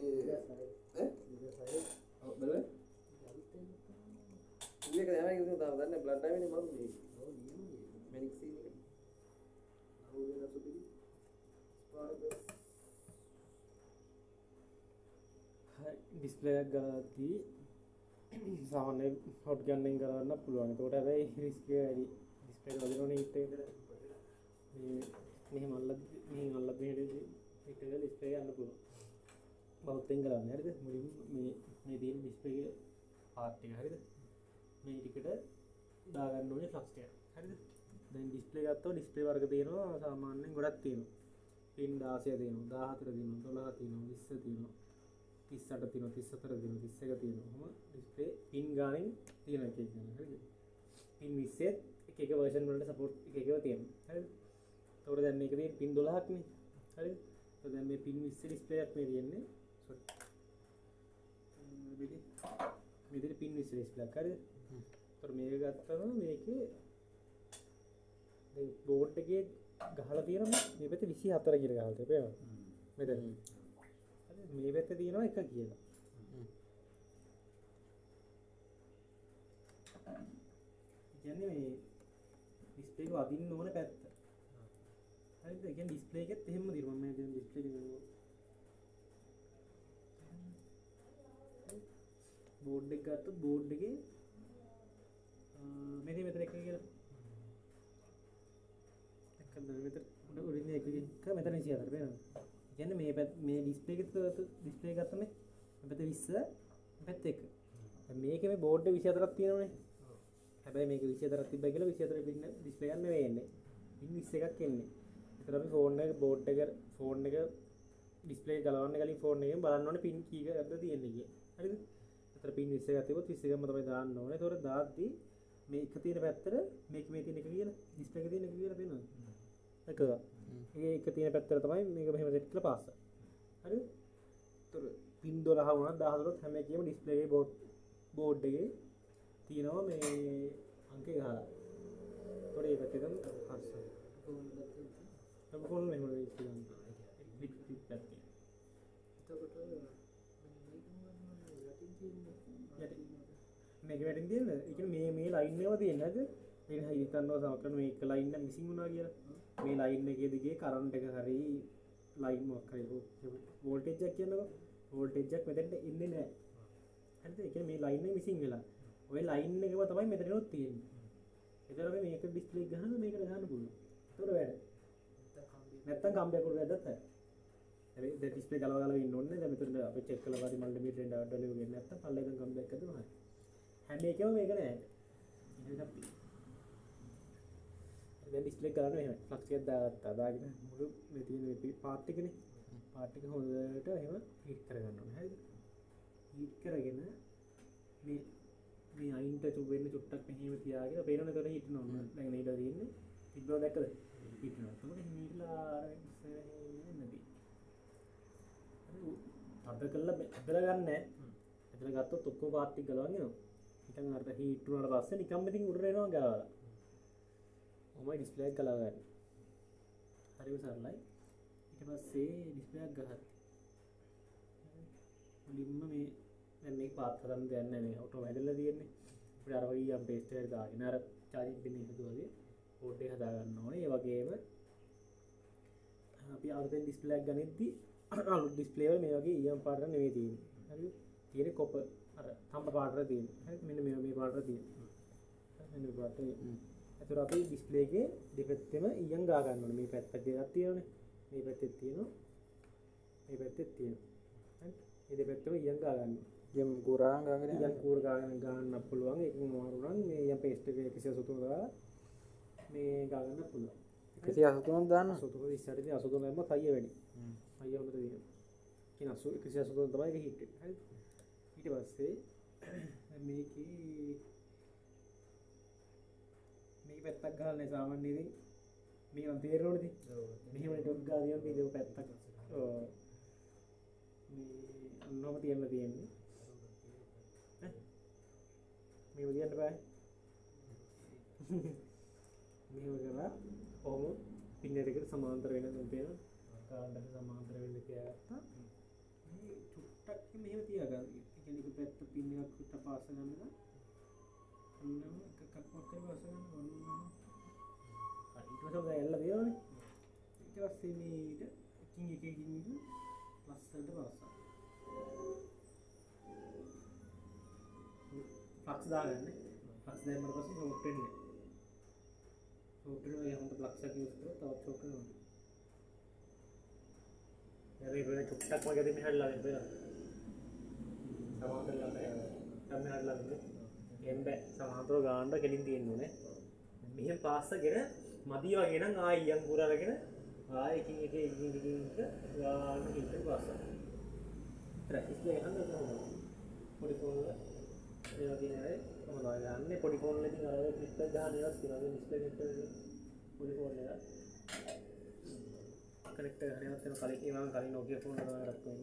මේ ඈ ඔව් බලන්න ඉන්නේ කෑම කිව්වොත් තාම දන්නේ බ්ලඩ් ආවෙන්නේ මම මේ මැනික් සීන් එක නහුව වෙන සුපිරි ස්පාර්කස් ඩිස්ප්ලේ එකක් ගාද්දී සාමාන්‍ය හොට් ගන්නෙන් කරන්න පුළුවන්. ඒකට හැබැයි රිස්ක් එක වැඩි. ඩිස්ප්ලේ එක වදිනවනේ හිට එකට. මේ මෙහෙම අල්ලද්දී හිට එක ඩිස්ප්ලේ ගන්න පුළුවන්. බෞද්ධෙන් කරන්නේ හරිද? මුලින්ම මේ තියෙන ඩිස්ප්ලේ එකේ පාර්ට් එක හරිද? මේ ටිකට දාගන්න ඕනේ ෆ්ලක්ස් එක. හරිද? දැන් ඩිස්ප්ලේ ගත්තොත් ඩිස්ප්ලේ වර්ග තියෙනවා සාමාන්‍යයෙන් ගොඩක් තියෙනවා. පින් 16 තියෙනවා, 14 තියෙනවා, 12 තියෙනවා, 20 තියෙනවා. 38 තියෙනවා 34 තියෙනවා 31 තියෙනවා. ඔහොම ඩිස්ප්ලේ පින් ගානින් තියෙන එක එක ගන්න. හරිද? පින් 20 එක එක version වලට support එක එකව තියෙනවා. හරිද? ඒතකොට දැන් මේක තියෙන්නේ පින් 12ක් නේ. හරිද? ඒතකොට දැන් මේ පින් 20 ඩිස්ප්ලේ එකක් මේ තියෙන්නේ. sorry. මෙතන පින් 20 ඩිස්ප්ලේ එකක්. හරිද? ඒතකොට මේක ගත්තම මේකේ දැන් බෝඩ් එකේ ගහලා තියෙනවා මේ පැත්තේ 24 කියලා ගහලා තියෙනවා. මෙතන. මේ පැත්තේ තියෙනවා 1 කියලා. කියන්නේ මේ ඩිස්ප්ලේ එක වදින්න ඕන පැත්ත. හරිද? ඒ කියන්නේ ඩිස්ප්ලේ එකෙත් එහෙම දිනවා. මම දැන් ඩිස්ප්ලේ එක බෝඩ් එක ගත්තොත් බෝඩ් එකේ මෙතන එක කියලා. එකක් දැන් මෙතන උඩින් එක මෙතන 24 වෙනවා. කියන්නේ මේ ඩිස්ප්ලේ එකේ ඩිස්ප්ලේ ගත්තම මේ පැත්ත 20 පැත්ත 1. දැන් මේකේ මේ බෝඩ් එක 24ක් තියෙනවනේ. හැබැයි මේක 24ක් තිබ්බයි කියලා 24 පින් ඩිස්ප්ලේ එකක් නෙවෙයි එන්නේ. පින් 21ක් එන්නේ. ඒතර අපි ෆෝන් එක බෝඩ් එක ෆෝන් එක ඩිස්ප්ලේ එක ගලවන්න කලින් ෆෝන් එකෙන් බලන්න ඕනේ පින් කීයකද තියෙන්නේ කියලා. හරිද? ඒතර පින් 21ක් තිබ්බොත් 21ක්ම තමයි දාන්න ඕනේ. ඒතර දාද්දී මේ එක තියෙන පැත්තට මේ තියෙන එක කියලා ඩිස්ප්ලේ එක තියෙන එක කියලා තියෙනවා. එකක. ඒ එක තියෙන පැත්තට තමයි මේක මෙහෙම සෙට් කරලා පාස්. හරිද? ඒතර පින් 12 වුණා 14 වුණත් හැම එකේම ඩිස්ප්ලේ එකේ බෝඩ් එකේ තියෙනවා මේ අංක 11. ඒතකොට ඒ පැත්තේ තමයි හස්සන. කොහොමද මෙහෙම ඉස්සෙල්ලා ක්ලික් පැත්තේ. එතකොට මේක වැටින් තියෙන්නේ. ඒ කියන්නේ මේ ලයින් එකම තියෙන්නේ නැද්ද? මේක හිතන්නවා සමහරවිට මේක ලයින් එක මිසින් වුණා කියලා. මේ ලයින් එකේ දිගේ කරන්ට් එක හරි ලයින් මොකක් හරි වෝල්ටේජ් එකක් කියනකො වෝල්ටේජ් එකක් මෙතෙන්ට එන්නේ නැහැ. හරිද? ඒ කියන්නේ මේ ලයින් එක මිසින් වෙලා. ඔය ලයින් එකම තමයි මෙතනනොත් තියෙන්නේ. ඒතර අපි මේක ඩිස්ප්ලේ ගහන මේකට ගන්න පුළුවන්. ඒතර වැඩ. නැත්තම් කම්බියක් උඩ වැද්දත් හරි. හැබැයි දැන් ඩිස්ප්ලේ ගලව ඉන්න ඕනේ. දැන් මෙතන අපි චෙක් කරලා බලද්දි මල්ටිමීටරෙන් ඩවුන්ලෝඩ් වෙන්නේ නැත්තම් පල්ලෙන් කම්බියක් හදුවා හරි. හැම එකම මේක නෑ. දැන් ඩිස්ප්ලේ කරන්න එහෙම ෆ්ලක්ස් එකක් දාගත්තා. දාගෙන මුළු මේ තියෙන මේ පාර්ට් එකනේ. පාර්ට් එක හොඳට එහෙම හීට් කරගන්න ඕනේ. හරිද? හීට් කරගෙන මේ අයින්ට වෙන්න චුට්ටක් මෙහෙම තියාගෙන පේනවනේ ඒතර හීට් වෙනවා. දැන් නේද තියෙන්නේ. තිබ්බව දැක්කද? හීට් වෙනවා. එතකොට හිමීලා අර ඉස්සරහින් නැති. හරි කඩ කරලා ඇදලා ගන්න නැහැ. ඇදලා ගත්තොත් ඔක්කොම පාර්ට් ටික ගලවන්න එනවා. නිකන් අර හීට් වුණාට පස්සේ නිකම්ම ඉතින් උඩට එනවා ගාවලා. ඔහොමයි ඩිස්ප්ලේ එක ගලව ගන්න. හරිම සරලයි. ඊට පස්සේ ඩිස්ප්ලේ එක ගහලා මුලින්ම මේ දැන් මේක පාත් කරන්න දෙයක් නැහැ මේ ඔටෝ වැඩිලා තියෙන්නේ. අපිට අර වගේ යම් පේස්ට් එකක් දාගෙන අර charging pin එක හදුවාගේ බෝඩ් එක හදා ගන්න ඕනේ. ඒ වගේම අපි අලුතෙන් ඩිස්ප්ලේ එකක් ගනිද්දී අලුත් ඩිස්ප්ලේ වල මේ වගේ ඊයම් පාටට නෙවෙයි තියෙන්නේ. හරිද? තියෙන්නේ කොපර් අර තඹ පාටට තියෙන්නේ. හරිද? මෙන්න මේ පාටට තියෙන්නේ. මෙන්න මේ පාටට. ඒතර අපි ඩිස්ප්ලේ එකේ දෙපැත්තෙම ඊයම් ගා ගන්න ඕනේ. මේ පැත්තට දෙකක් තියෙනවානේ. මේ පැත්තෙත් තියෙනවා. මේ පැත්තෙත් තියෙනවා. හරි? මේ දෙපැත්තම ඊයම් ගා ගන්න. යම් කුරාන් ගාගෙන ඊයම් කූර ගන්න පුළුවන්. ඒක මාරු නම් මේ ඊයම් පේස්ට් එක 183 ගාලා මේ ගා ගන්න පුළුවන්. 183ක් දාන්න. 83 ඉස්සරහට 83 ගාම කයිය වැඩි. කයිය හොඳට තියෙනවා. කියන 183 තමයි ඒක හිට් වෙන්නේ. හරිද? ඊට පස්සේ මේක පැත්තක් ගහන්නේ සාමාන්‍යයෙන් මේක නම් තේරෙනවද ඉතින් මෙහෙම ඩොට් ගාලා තියෙනවා මේක පැත්තක් මේ අන්නම තියෙන්නේ ඈ මේක දියන්න බෑ මේව කරලා කොහොම පින්නර් එකට සමාන්තර වෙන දැන් පේනවා කාණ්ඩට සමාන්තර වෙන්න කියලා ගත්තා මේ චුට්ටක් මෙහෙම තියාගන්න. ඒ කියන්නේ එක පැත්ත පින් එකක් විතර පාස ගන්නවා. අන්නම එකක් වක්කේ පාස ගන්න ඕන. හරි ඊට පස්සේ ඔය එල්ල දෙනවනේ. ඊට පස්සේ මේක එකින් එක ලස්සනට පාසනවා. ෆ්ලක්ස් දාගන්න. ෆ්ලක්ස් දැම්මම පස්සේ ෂෝට් වෙන්නේ. ෂෝට් වෙනවා යහමත ෆ්ලක්ස් එක යූස් කරලා තවත් ෂෝට් වෙනවා. यार ये चुपचाप मगर में हट लगे फिर समांतर लगे तब में हट लगे එම්බ සමාන්තරව ගාන්න කෙලින් තියෙන්න ඕනේ. මෙහෙම පාස්ස ගෙන මදි වගේ නම් ආයෙ යන් පුරාගෙන ආයෙ එකින් එක ගාන්න කිව්වට පාස්ස. ප්‍රැක්ටිස් එක ගන්න ඕනේ. පොඩි ෆෝන් වල ඒ වගේ නේද කොහොමද ගන්නේ පොඩි ෆෝන් වලින් අර ඩිස්ප්ලේ ගන්න එකක් තියෙනවා. ඩිස්ප්ලේ එක පොඩි ෆෝන් එක කනෙක්ටර් හරියට කලින් ඒ වගේ කලින් Nokia ෆෝන් වල ගත්තා.